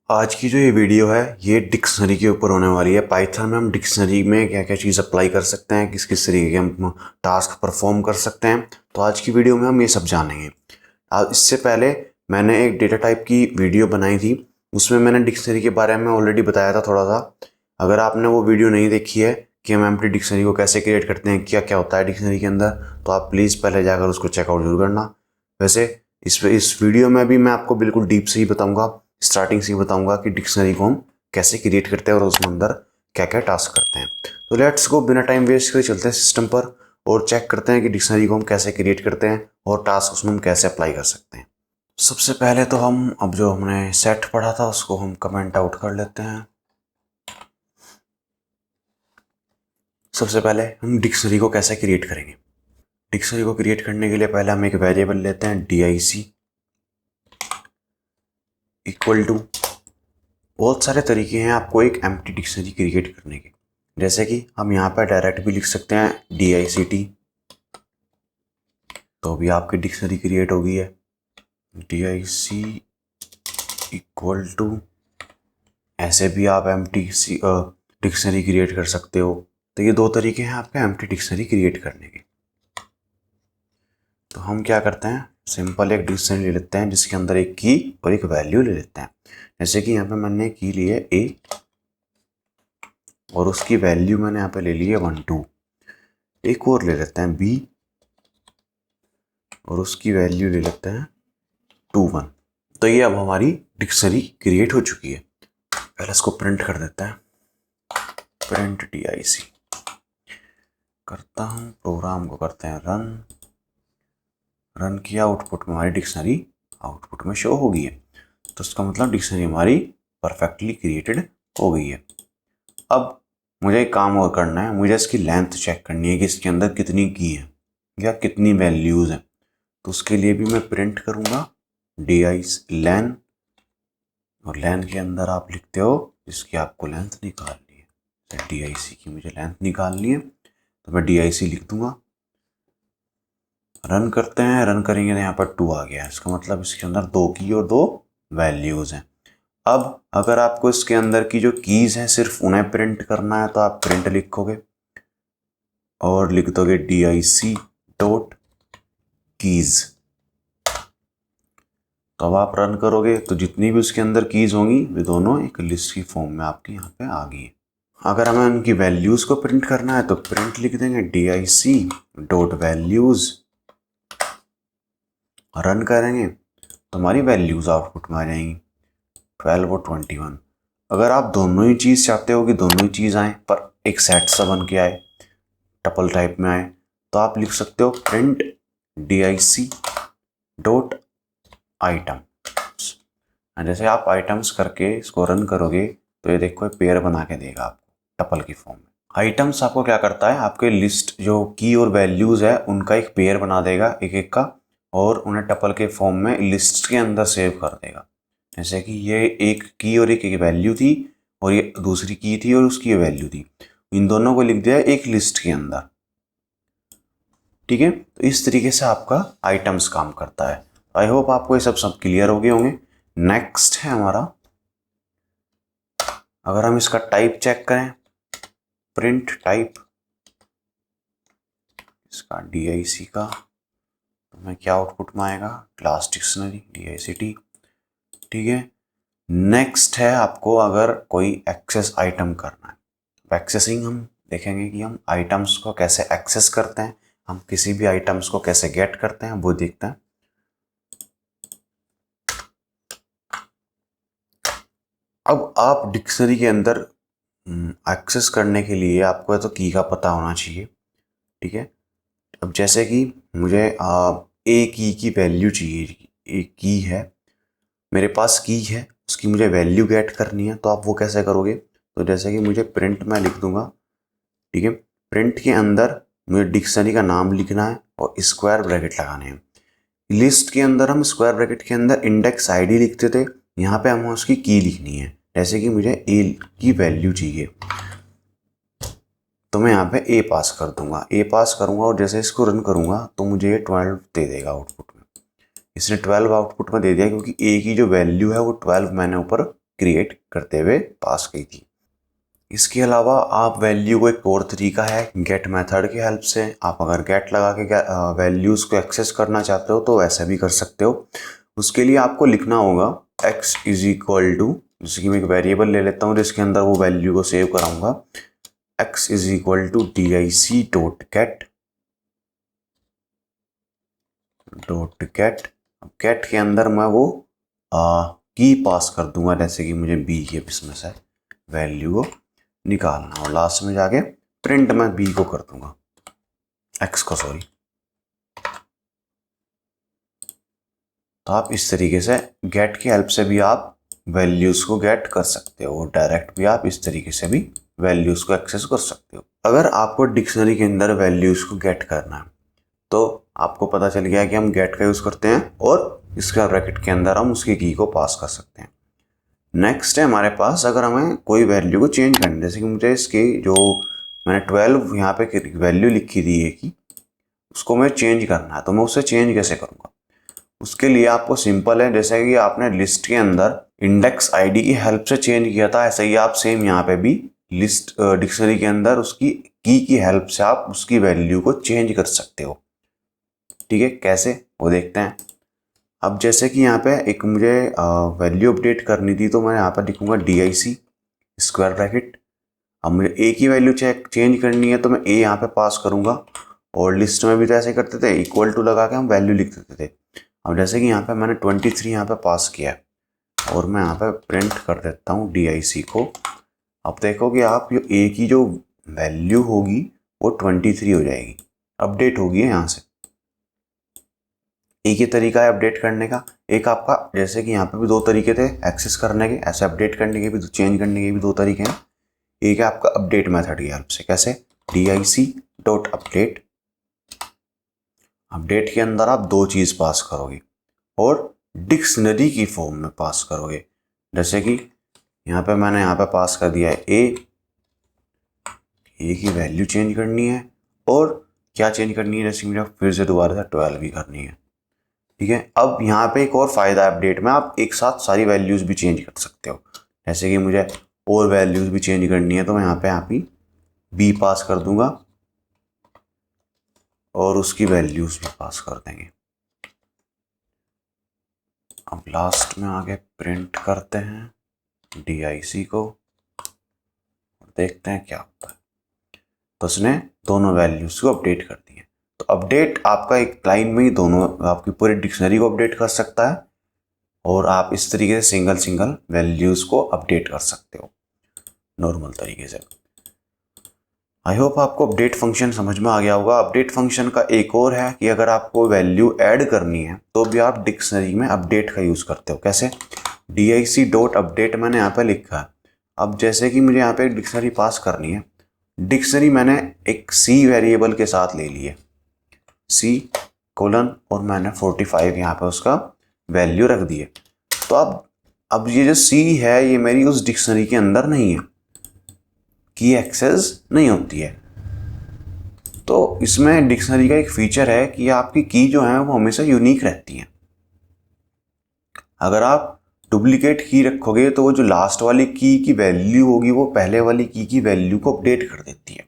आज की जो ये वीडियो है ये डिक्शनरी के ऊपर होने वाली है। पाइथन में हम डिक्शनरी में क्या क्या चीज़ अप्लाई कर सकते हैं, किस किस तरीके के हम टास्क परफॉर्म कर सकते हैं, तो आज की वीडियो में हम ये सब जानेंगे। इससे पहले मैंने एक डेटा टाइप की वीडियो बनाई थी, उसमें मैंने डिक्शनरी के बारे में ऑलरेडी बताया था थोड़ा सा। अगर आपने वो वीडियो नहीं देखी है कि हम एम्प्टी डिक्शनरी को कैसे क्रिएट करते हैं, क्या क्या होता है डिक्शनरी के अंदर, तो आप प्लीज़ पहले जाकर उसको चेकआउट जरूर करना। वैसे इस वीडियो में भी मैं आपको बिल्कुल डीप से ही बताऊंगा, स्टार्टिंग से ही बताऊंगा कि डिक्शनरी को हम कैसे क्रिएट करते हैं और उसमें अंदर क्या क्या टास्क करते हैं। तो लेट्स गो, बिना टाइम वेस्ट करे चलते हैं सिस्टम पर और चेक करते हैं कि डिक्शनरी को हम कैसे क्रिएट करते हैं और टास्क उसमें हम कैसे अप्लाई कर सकते हैं। सबसे पहले तो हम अब जो हमने सेट पढ़ा था उसको हम कमेंट आउट कर लेते हैं। सबसे पहले हम डिक्शनरी को कैसे क्रिएट करेंगे। डिक्शनरी को क्रिएट करने के लिए पहले हम एक वेरिएबल लेते हैं dic इक्वल टू, बहुत सारे तरीके हैं आपको एक एम्प्टी डिक्शनरी क्रिएट करने के। जैसे कि हम यहाँ पर डायरेक्ट भी लिख सकते हैं dict, तो भी आपकी डिक्शनरी क्रिएट होगी है। dic इक्वल टू, ऐसे भी आप एम्प्टी डिक्शनरी क्रिएट कर सकते हो। तो ये दो तरीके हैं आपके एम्प्टी डिक्शनरी क्रिएट करने के। तो हम क्या करते हैं, सिंपल एक डिक्शनरी ले लेते हैं जिसके अंदर एक की और एक वैल्यू ले लेते हैं। जैसे कि यहाँ पे मैंने की ली है a और उसकी वैल्यू मैंने यहाँ पे ले ली है 1 2। एक और ले लेते हैं b और उसकी वैल्यू ले लेते हैं 2 1। तो ये अब हमारी डिक्शनरी क्रिएट हो चुकी है। पहले इसको प्रिंट कर देते हैं, प्रिंट dic करता हूँ, प्रोग्राम को करते हैं रन किया, आउटपुट में हमारी डिक्शनरी आउटपुट में शो हो गई है। तो इसका मतलब डिक्शनरी हमारी परफेक्टली क्रिएटेड हो गई है। अब मुझे एक काम और करना है, मुझे इसकी लेंथ चेक करनी है कि इसके अंदर कितनी की है या कितनी वैल्यूज़ हैं। तो उसके लिए भी मैं प्रिंट करूँगा dic len, और लेन के अंदर आप लिखते हो जिसकी आपको लेंथ निकालनी है। dic की मुझे लेंथ निकालनी है तो मैं dic लिख दूंगा। रन करते हैं, रन करेंगे तो यहाँ पर 2 आ गया है। इसका मतलब इसके अंदर 2 की और 2 वैल्यूज़ हैं। अब अगर आपको इसके अंदर की जो कीज़ हैं सिर्फ उन्हें प्रिंट करना है तो आप प्रिंट लिखोगे और लिख दोगे dic डॉट कीज़। तो अब आप रन करोगे तो जितनी भी उसके अंदर कीज़ होंगी वे दोनों एक लिस्ट की फॉर्म में आपके यहाँ पे आ गई है। अगर हमें उनकी वैल्यूज़ को प्रिंट करना है तो प्रिंट लिख देंगे dic डॉट वैल्यूज़, रन करेंगे तो हमारी वैल्यूज़ आउटपुट में आ जाएंगी 12 और 21। अगर आप दोनों ही चीज़ चाहते हो कि दोनों ही चीज़ आए पर एक सेट सा बन के आए, टपल टाइप में आए, तो आप लिख सकते हो प्रिंट dic डॉट आइटम। जैसे आप आइटम्स करके इसको रन करोगे तो ये देखो पेयर बना के देगा आपको टपल की फॉर्म में। आइटम्स आपको क्या करता है, आपके लिस्ट जो की और वैल्यूज़ है उनका एक पेयर बना देगा एक एक का, और उन्हें टपल के फॉर्म में लिस्ट के अंदर सेव कर देगा। जैसे कि ये एक की और एक वैल्यू थी और ये दूसरी की थी और उसकी वैल्यू थी, इन दोनों को लिख दिया एक लिस्ट के अंदर। ठीक है, तो इस तरीके से आपका आइटम्स काम करता है। आई होप आपको ये सब क्लियर हो गए होंगे। नेक्स्ट है हमारा, अगर हम इसका टाइप चेक करें, प्रिंट टाइप इसका dic का, तो मैं क्या आउटपुट में आएगा, क्लास डिक्शनरी dict। ठीक है, नेक्स्ट है आपको अगर कोई एक्सेस आइटम करना है, एक्सेसिंग हम देखेंगे कि हम आइटम्स को कैसे एक्सेस करते हैं, हम किसी भी आइटम्स को कैसे गेट करते हैं वो देखते हैं। अब आप डिक्शनरी के अंदर एक्सेस करने के लिए आपको तो की का पता होना चाहिए। ठीक है, अब जैसे कि मुझे ए की वैल्यू चाहिए, एक की है मेरे पास, की है उसकी मुझे वैल्यू गेट करनी है, तो आप वो कैसे करोगे, तो जैसे कि मुझे प्रिंट में लिख दूंगा। ठीक है, प्रिंट के अंदर मुझे डिक्शनरी का नाम लिखना है और स्क्वायर ब्रैकेट लगाने हैं। लिस्ट के अंदर हम स्क्वायर ब्रैकेट के अंदर इंडेक्स आईडी लिखते थे, यहाँ पे हमें उसकी की लिखनी है। जैसे कि मुझे ए की वैल्यू चाहिए तो मैं यहाँ पे ए पास कर दूंगा, ए पास करूंगा और जैसे इसको रन करूंगा तो मुझे ये 12 दे देगा आउटपुट में। इसने 12 आउटपुट में दे दिया क्योंकि ए की जो वैल्यू है वो 12 मैंने ऊपर क्रिएट करते हुए पास की थी। इसके अलावा आप वैल्यू को एक और तरीका है गेट मेथड की हेल्प से, आप अगर गेट लगा के वैल्यूज़ को एक्सेस करना चाहते हो तो वैसे भी कर सकते हो। उसके लिए आपको लिखना होगा x इज इक्वल टू, जैसे कि मैं एक वेरिएबल ले लेता हूँ जिसके अंदर वो वैल्यू को सेव कराऊंगा, x is equal to dic dot get. Get के अंदर मैं वो की पास कर दूंगा, जैसे कि मुझे b के इसमें से वैल्यू को निकालना, और लास्ट में जाके प्रिंट मैं b को कर दूंगा, x को सॉरी। तो आप इस तरीके से गेट की हेल्प से भी आप वैल्यूज़ को गेट कर सकते हो, और डायरेक्ट भी आप इस तरीके से भी वैल्यूज़ को एक्सेस कर सकते हो। अगर आपको डिक्शनरी के अंदर वैल्यूज़ को गेट करना है तो आपको पता चल गया कि हम गेट का यूज़ करते हैं और स्क्वायर ब्रैकेट के अंदर हम उसकी की को पास कर सकते हैं। नेक्स्ट है हमारे पास, अगर हमें कोई वैल्यू को चेंज करनी है, जैसे कि मुझे इसकी जो मैंने 12 यहाँ पे वैल्यू लिखी थी है कि उसको मैं चेंज करना है, तो मैं उसे चेंज कैसे करूँगा? उसके लिए आपको सिंपल है, जैसे कि आपने लिस्ट के अंदर इंडेक्स आईडी की हेल्प से चेंज किया था, ऐसे ही आप सेम यहाँ पे भी लिस्ट डिक्शनरी के अंदर उसकी की हेल्प से आप उसकी वैल्यू को चेंज कर सकते हो। ठीक है, कैसे वो देखते हैं। अब जैसे कि यहाँ पे एक मुझे वैल्यू अपडेट करनी थी, तो मैं यहाँ पर लिखूंगा DIC स्क्वायर ब्रैकेट। अब मुझे ए की वैल्यू चेंज करनी है तो मैं ए यहाँ पे पास करूंगा, और लिस्ट में भी तो ऐसे करते थे, इक्वल टू लगा के हम वैल्यू लिख देते थे। अब जैसे कि यहाँ पे मैंने 23 यहाँ पे पास किया है, और मैं यहाँ पे प्रिंट कर देता हूँ DIC को। अब देखोगे आप ए की जो वैल्यू होगी वो 23 हो जाएगी, अपडेट होगी यहाँ से। एक ही तरीका है अपडेट करने का, एक आपका जैसे कि यहाँ पे भी दो तरीके थे एक्सेस करने के, ऐसे अपडेट करने के भी, चेंज करने के भी दो तरीके हैं। एक है आपका अपडेट मेथड की हेल्प से, कैसे DIC डॉट अपडेट। अपडेट के अंदर आप दो चीज़ पास करोगे और डिक्शनरी की फॉर्म में पास करोगे, जैसे कि यहाँ पे मैंने यहाँ पे पास कर दिया है ए की वैल्यू चेंज करनी है, और क्या चेंज करनी है, जैसे मुझे फिर से दोबारा से 12 भी करनी है। ठीक है, अब यहाँ पे एक और फायदा है अपडेट में, आप एक साथ सारी वैल्यूज़ भी चेंज कर सकते हो। जैसे कि मुझे और वैल्यूज़ भी चेंज करनी है तो मैं यहाँ पे बी पास कर दूंगा और उसकी वैल्यूज़ भी पास कर देंगे। अब लास्ट में आगे प्रिंट करते हैं DIC को और देखते हैं क्या होता है। तो उसने दोनों वैल्यूज़ को अपडेट कर दिए। तो अपडेट आपका एक लाइन में ही दोनों आपकी पूरी डिक्शनरी को अपडेट कर सकता है, और आप इस तरीके से सिंगल सिंगल वैल्यूज़ को अपडेट कर सकते हो नॉर्मल तरीके से। आई होप आपको अपडेट फंक्शन समझ में आ गया होगा। अपडेट फंक्शन का एक और है कि अगर आपको वैल्यू ऐड करनी है तो भी आप डिक्शनरी में अपडेट का यूज़ करते हो। कैसे? DIC डॉट अपडेट मैंने यहाँ पे लिखा है। अब जैसे कि मुझे यहाँ पे एक डिक्शनरी पास करनी है, डिक्शनरी मैंने एक C वेरिएबल के साथ ले ली है, C कोलन, और मैंने 45 यहाँ पे उसका वैल्यू रख दी है। तो अब ये जो C है ये मेरी उस डिक्शनरी के अंदर नहीं है, की एक्सेस नहीं होती है। तो इसमें डिक्शनरी का एक फीचर है कि आपकी की जो है वो हमेशा यूनिक रहती है। अगर आप डुप्लीकेट की रखोगे तो वो जो लास्ट वाली की वैल्यू होगी वो पहले वाली की वैल्यू को अपडेट कर देती है।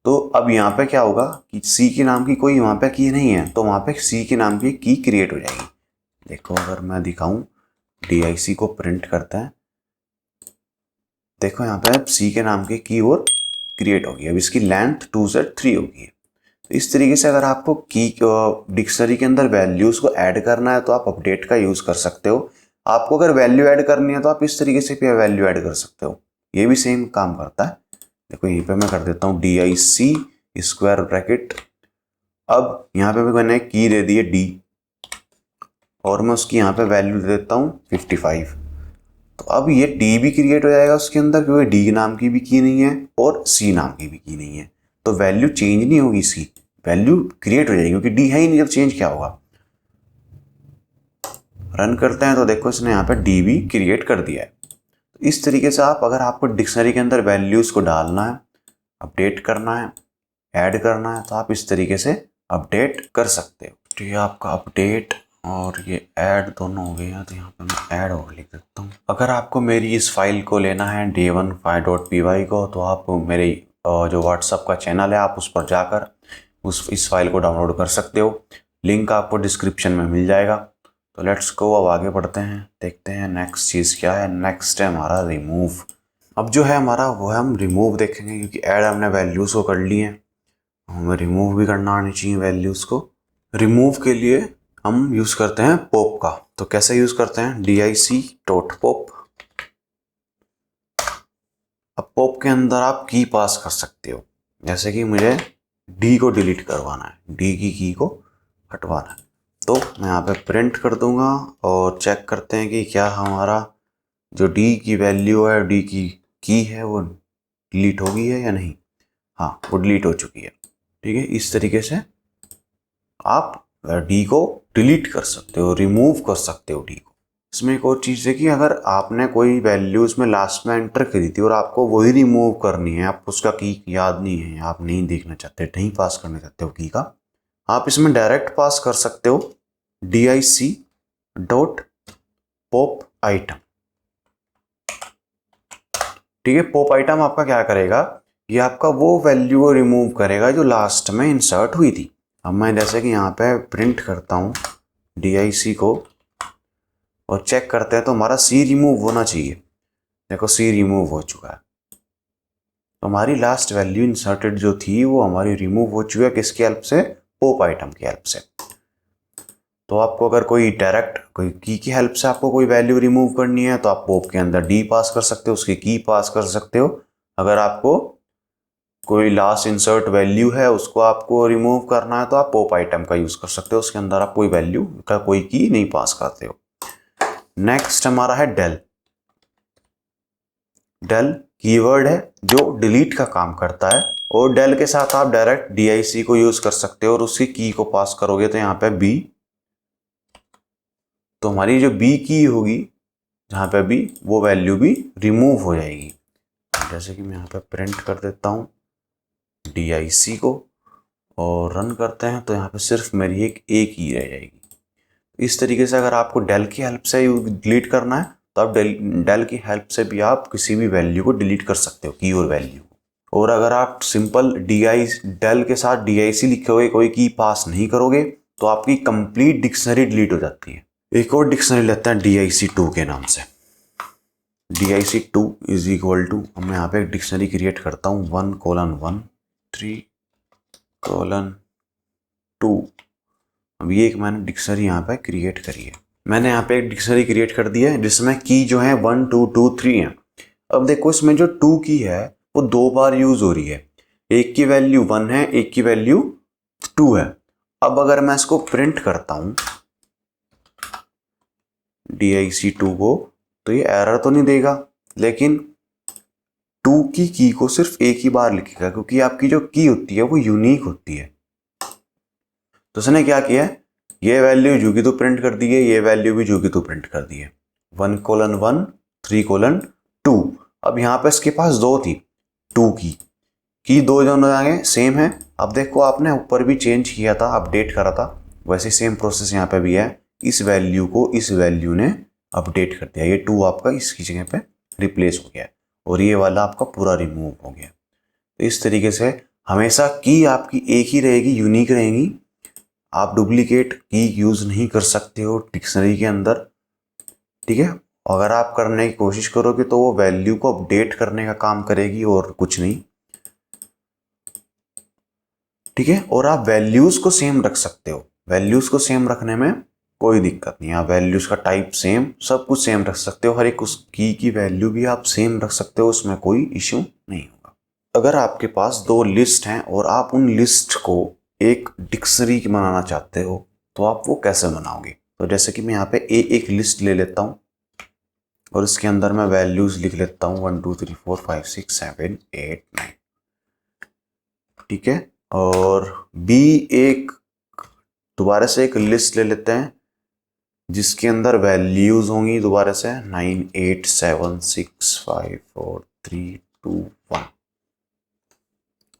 तो अब यहाँ पे क्या होगा कि C के नाम की कोई वहाँ पे की नहीं है, तो वहाँ पे C के नाम की की क्रिएट हो जाएगी। देखो अगर मैं दिखाऊं, DIC को प्रिंट करता है, देखो यहाँ पे अब C के नाम की की और क्रिएट होगी। अब इसकी लेंथ 2 से 3 होगी। तो इस तरीके से अगर आपको की डिक्शनरी के अंदर वैल्यूज़ को ऐड करना है तो आप अपडेट का यूज़ कर सकते हो। आपको अगर वैल्यू ऐड करनी है तो आप इस तरीके से भी वैल्यू ऐड कर सकते हो, ये भी सेम काम करता है। देखो यहीं पे मैं कर देता हूँ DIC स्क्वायर ब्रैकेट। अब यहाँ पे मैंने की दे दी है D, और मैं उसकी यहाँ पे वैल्यू दे देता हूँ 55। तो अब ये D भी क्रिएट हो जाएगा उसके अंदर, क्योंकि D नाम की भी की नहीं है और C नाम की भी की नहीं है, तो वैल्यू चेंज नहीं होगी, इसकी वैल्यू क्रिएट हो जाएगी क्योंकि D है ही नहीं, जब चेंज क्या होगा। रन करते हैं तो देखो इसने यहाँ पे D भी क्रिएट कर दिया है। तो इस तरीके से आप अगर आपको डिक्शनरी के अंदर वैल्यूज़ को डालना है, अपडेट करना है, ऐड करना है, तो आप इस तरीके से अपडेट कर सकते हो। तो ये आपका अपडेट और ये ऐड दोनों हो गए हैं, तो यहाँ पे मैं ऐड और लिख देता हूँ। अगर आपको मेरी इस फाइल को लेना है day1.py को, तो आप मेरे जो व्हाट्सअप का चैनल है आप उस पर जाकर इस फाइल को डाउनलोड कर सकते हो। लिंक आपको डिस्क्रिप्शन में मिल जाएगा। तो लेट्स गो, अब आगे बढ़ते हैं, देखते हैं नेक्स्ट चीज़ क्या है। नेक्स्ट है हमारा रिमूव। अब जो है हमारा वो है, हम रिमूव देखेंगे, क्योंकि ऐड हमने वैल्यूज़ को कर ली है, हमें रिमूव भी करना आनी चाहिए वैल्यूज़ को। रिमूव के लिए हम यूज़ करते हैं पॉप का। तो कैसे यूज़ करते हैं, dic.pop। अब पॉप के अंदर आप की पास कर सकते हो, जैसे कि मुझे डी को डिलीट करवाना है, डी की की को हटवाना है, तो मैं यहाँ पे प्रिंट कर दूंगा और चेक करते हैं कि क्या हमारा जो डी की वैल्यू है, डी की है, वो डिलीट हो गई है या नहीं। हाँ, वो डिलीट हो चुकी है। ठीक है, इस तरीके से आप डी को डिलीट कर सकते हो, रिमूव कर सकते हो डी को। इसमें एक और चीज़ है कि अगर आपने कोई वैल्यू इसमें लास्ट में एंटर करी थी और आपको वही रिमूव करनी है, आप उसका की याद नहीं है, आप नहीं देखना चाहते, नहीं पास करना चाहते हो की का, आप इसमें डायरेक्ट पास कर सकते हो dic.pop आइटम। ठीक है, पॉप आइटम आपका क्या करेगा, ये आपका वो वैल्यू को रिमूव करेगा जो लास्ट में इंसर्ट हुई थी। अब मैं जैसे कि यहाँ पे प्रिंट करता हूँ dic को और चेक करते हैं, तो हमारा सी रिमूव होना चाहिए। देखो सी रिमूव हो चुका है, तो हमारी लास्ट वैल्यू इंसर्टेड जो थी वो हमारी रिमूव हो चुकी है। किसकी हेल्प से, पॉप आइटम की हेल्प से। तो आपको अगर कोई डायरेक्ट कोई की हेल्प से आपको कोई वैल्यू रिमूव करनी है, तो आप पॉप के अंदर डी पास कर सकते हो, उसकी की पास कर सकते हो। अगर आपको कोई लास्ट इंसर्ट वैल्यू है उसको आपको रिमूव करना है, तो आप पॉप आइटम का यूज कर सकते हो, उसके अंदर आप कोई वैल्यू का कोई की नहीं पास करते हो। नेक्स्ट हमारा है डेल। डेल कीवर्ड है जो डिलीट का काम करता है, और डेल के साथ आप डायरेक्ट dic को यूज कर सकते हो और उसकी की को पास करोगे, तो यहाँ पे बी, तो हमारी जो बी की होगी जहाँ पे बी, वो वैल्यू भी रिमूव हो जाएगी। जैसे कि मैं यहाँ पे प्रिंट कर देता हूँ dic को और रन करते हैं, तो यहाँ पे सिर्फ मेरी एक की रह जाएगी। इस तरीके से अगर आपको डेल की हेल्प से डिलीट करना है, तो आप डेल की हेल्प से भी आप किसी भी वैल्यू को डिलीट कर सकते हो, की और वैल्यू। और अगर आप सिंपल डेल के साथ dic लिखोगे, कोई की पास नहीं करोगे, तो आपकी कंप्लीट डिक्शनरी डिलीट हो जाती है। एक और डिक्शनरी लेते हैं dic2 के नाम से। dic2 इज इक्वल टू, मैं यहाँ पे एक डिक्शनरी क्रिएट करता हूँ 1:1 3:2। अब ये एक मैंने डिक्शनरी यहाँ पे क्रिएट करी है। मैंने यहाँ पे एक डिक्शनरी क्रिएट कर दी है जिसमें की जो है 1 2 2 3 है। अब देखो इसमें जो 2 की है वो 2 बार यूज हो रही है, एक की वैल्यू 1 है, एक की वैल्यू 2 है। अब अगर मैं इसको प्रिंट करता हूं dic2 को, तो ये एरर तो नहीं देगा, लेकिन 2 की को सिर्फ एक ही बार लिखेगा, क्योंकि आपकी जो की होती है वो यूनिक होती है। तो उसने क्या किया है, ये वैल्यू जो की तो प्रिंट कर दी है, ये वैल्यू भी जो की तो प्रिंट कर दी है, 1:1 3:2। अब यहाँ पे इसके पास 2 थी, 2 की 2 दोनों आगे सेम है। अब देखो आपने ऊपर भी चेंज किया था, अपडेट करा था, वैसे सेम प्रोसेस यहाँ पे भी है। इस वैल्यू को इस वैल्यू ने अपडेट कर दिया, ये 2 आपका इसकी जगह पे रिप्लेस हो गया और ये वाला आपका पूरा रिमूव हो गया। तो इस तरीके से हमेशा की आपकी एक ही रहेगी, यूनिक रहेगी, आप डुप्लीकेट की यूज नहीं कर सकते हो डिक्शनरी के अंदर। ठीक है, अगर आप करने की कोशिश करोगे तो वो वैल्यू को अपडेट करने का काम करेगी और कुछ नहीं। ठीक है, और आप वैल्यूज को सेम रख सकते हो, वैल्यूज को सेम रखने में कोई दिक्कत नहीं है। आप वैल्यूज का टाइप सेम, सब कुछ सेम रख सकते हो, हर एक उस की वैल्यू भी आप सेम रख सकते हो, उसमें कोई इश्यू नहीं होगा। अगर आपके पास 2 लिस्ट हैं और आप उन लिस्ट को एक डिक्शनरी बनाना चाहते हो, तो आप वो कैसे बनाओगे। तो जैसे कि मैं यहाँ पे एक लिस्ट ले लेता हूँ और इसके अंदर मैं वैल्यूज लिख लेता हूँ 1 2 3 4 5 6 7 8 9। ठीक है, और बी एक दोबारा से एक लिस्ट ले लेते हैं जिसके अंदर वैल्यूज होंगी दोबारा से 9 8 7 6 5 4 3 2 1।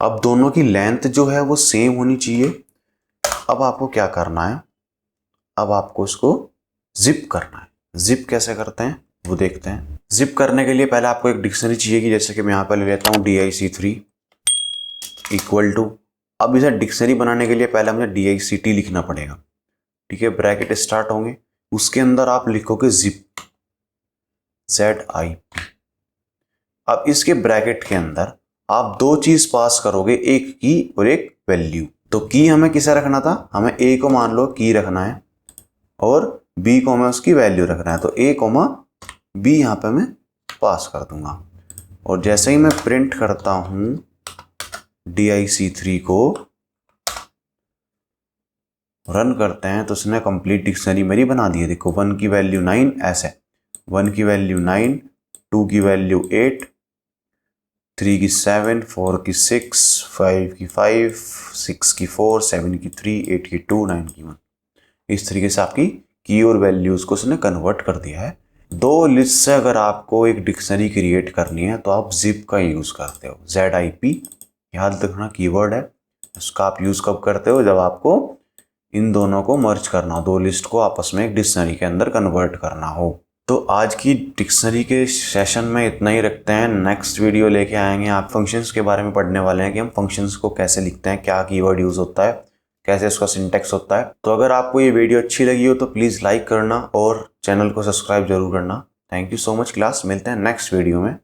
अब दोनों की लेंथ जो है वो सेम होनी चाहिए। अब आपको क्या करना है, अब आपको इसको जिप करना है। जिप कैसे करते हैं वो देखते हैं। जिप करने के लिए पहले आपको एक डिक्शनरी चाहिए कि जैसे कि मैं यहाँ पर ले लेता हूँ DIC3 इक्वल टू, अब इसे डिक्शनरी बनाने के लिए पहले मुझे DICT लिखना पड़ेगा, ठीक है। ब्रैकेट स्टार्ट होंगे, उसके अंदर आप लिखोगे जिप ZIP। अब इसके ब्रैकेट के अंदर आप दो चीज पास करोगे, एक की और एक वैल्यू। तो की हमें किसे रखना था, हमें ए को मान लो की रखना है और बी को हमें उसकी वैल्यू रखना है। तो ए कोमा बी यहाँ पे मैं पास कर दूंगा और जैसे ही मैं प्रिंट करता हूं DIC3 को रन करते हैं तो उसने कंप्लीट डिक्शनरी मेरी बना दी है। देखो 1 की वैल्यू 9 ऐसे, 1 की वैल्यू 9, 2 की वैल्यू 8, 3 की 7, 4 की 6, 5 की 5, 6 की 4, 7 की 3, 8 की 2, 9 की 1। इस तरीके से आपकी की और वैल्यूज को उसने कन्वर्ट कर दिया है। दो लिस्ट से अगर आपको एक डिक्शनरी क्रिएट करनी है तो आप जिप का यूज करते हो। ZIP याद रखना कीवर्ड है, उसका आप यूज कब करते हो, जब आपको इन दोनों को मर्ज करना हो, दो लिस्ट को आपस में एक डिक्शनरी के अंदर कन्वर्ट करना हो। तो आज की डिक्शनरी के सेशन में इतना ही रखते हैं। नेक्स्ट वीडियो लेके आएंगे, आप फंक्शंस के बारे में पढ़ने वाले हैं कि हम फंक्शंस को कैसे लिखते हैं, क्या कीवर्ड यूज होता है, कैसे उसका सिंटैक्स होता है। तो अगर आपको ये वीडियो अच्छी लगी हो तो प्लीज़ लाइक करना और चैनल को सब्सक्राइब जरूर करना। Thank you so much class, मिलते हैं नेक्स्ट वीडियो में।